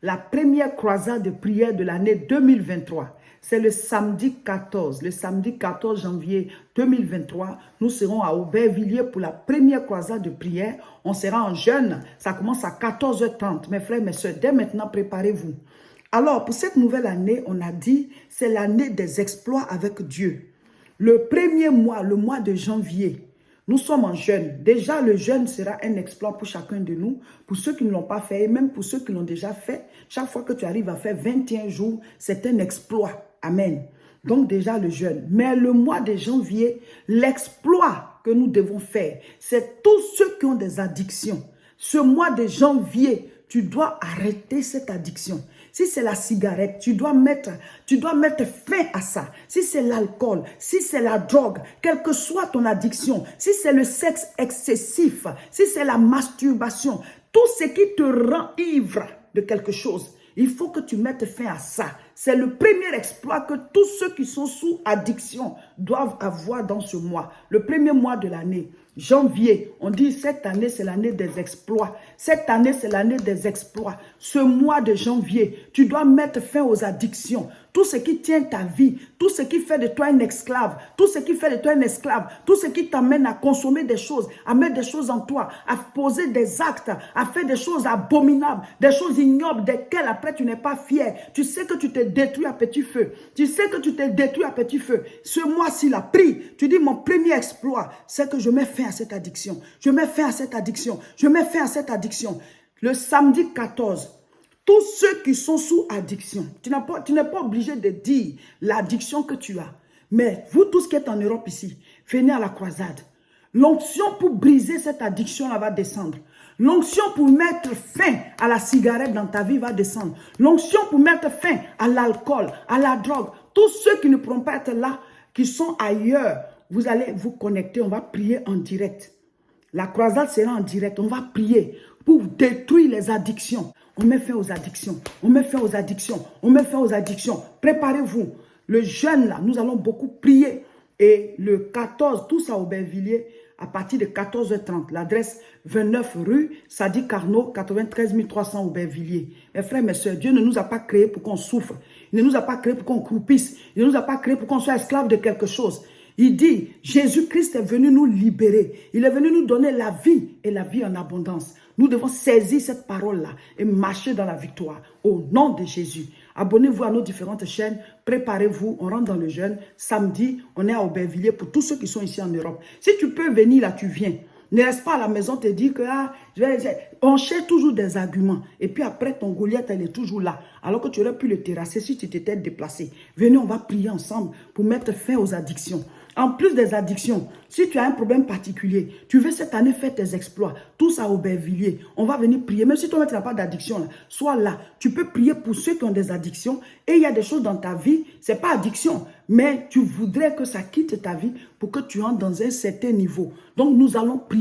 La première croisade de prière de l'année 2023. C'est le samedi 14. Le samedi 14 janvier 2023, nous serons à Aubervilliers pour la première croisade de prière. On sera en jeûne. Ça commence à 14h30. Mes frères, mes soeurs, dès maintenant, préparez-vous. Alors, pour cette nouvelle année, on a dit, c'est l'année des exploits avec Dieu. Le premier mois, le mois de janvier, nous sommes en jeûne. Déjà, le jeûne sera un exploit pour chacun de nous. Pour ceux qui ne l'ont pas fait, et même pour ceux qui l'ont déjà fait, chaque fois que tu arrives à faire 21 jours, c'est un exploit. Amen. Donc déjà le jeûne. Mais le mois de janvier, l'exploit que nous devons faire, c'est tous ceux qui ont des addictions. Ce mois de janvier, tu dois arrêter cette addiction. Si c'est la cigarette, tu dois mettre fin à ça. Si c'est l'alcool, si c'est la drogue, quelle que soit ton addiction, si c'est le sexe excessif, si c'est la masturbation, tout ce qui te rend ivre de quelque chose, il faut que tu mettes fin à ça. C'est le premier exploit que tous ceux qui sont sous addiction doivent avoir dans ce mois. Le premier mois de l'année, janvier. On dit cette année, c'est l'année des exploits. Cette année, c'est l'année des exploits. Ce mois de janvier, tu dois mettre fin aux addictions. Tout ce qui tient ta vie, tout ce qui fait de toi un esclave, tout ce qui fait de toi un esclave, tout ce qui t'amène à consommer des choses, à mettre des choses en toi, à poser des actes, à faire des choses abominables, des choses ignobles, desquelles après tu n'es pas fier. Tu sais que tu t'es détruit à petit feu. Tu sais que tu t'es détruit à petit feu. Ce mois-ci, la prie, tu dis mon premier exploit, c'est que je mets fin à cette addiction. Je mets fin à cette addiction. Je mets fin à cette addiction. Le samedi 14, tous ceux qui sont sous addiction, tu n'es pas obligé de dire l'addiction que tu as. Mais vous tous qui êtes en Europe ici, venez à la croisade. L'onction pour briser cette addiction-là va descendre. L'onction pour mettre fin à la cigarette dans ta vie va descendre. L'onction pour mettre fin à l'alcool, à la drogue. Tous ceux qui ne pourront pas être là, qui sont ailleurs, vous allez vous connecter, on va prier en direct. La croisade sera en direct, on va prier pour détruire les addictions. On met fin aux addictions, on met fin aux addictions, on met fin aux addictions. Préparez-vous. Le jeûne là, nous allons beaucoup prier. Et le 14, tous à Aubervilliers, à partir de 14h30, l'adresse 29 rue Sadi Carnot, 93 300 Aubervilliers. Mes frères, mes soeurs, Dieu ne nous a pas créés pour qu'on souffre. Il ne nous a pas créés pour qu'on croupisse. Il ne nous a pas créés pour qu'on soit esclave de quelque chose. Il dit, Jésus-Christ est venu nous libérer. Il est venu nous donner la vie et la vie en abondance. Nous devons saisir cette parole-là et marcher dans la victoire au nom de Jésus. Abonnez-vous à nos différentes chaînes. Préparez-vous. On rentre dans le jeûne. Samedi, on est à Aubervilliers pour tous ceux qui sont ici en Europe. Si tu peux venir là, tu viens. Ne reste pas à la maison te dire que on cherche toujours des arguments. Et puis après, ton Goliath, elle est toujours là. Alors que tu aurais pu le terrasser si tu t'étais déplacé. Venez, on va prier ensemble pour mettre fin aux addictions. En plus des addictions, si tu as un problème particulier, tu veux cette année faire tes exploits, tous à Aubervilliers, on va venir prier. Même si toi, tu n'as pas d'addiction, sois là. Tu peux prier pour ceux qui ont des addictions. Et il y a des choses dans ta vie, ce n'est pas addiction, mais tu voudrais que ça quitte ta vie pour que tu entres dans un certain niveau. Donc, nous allons prier.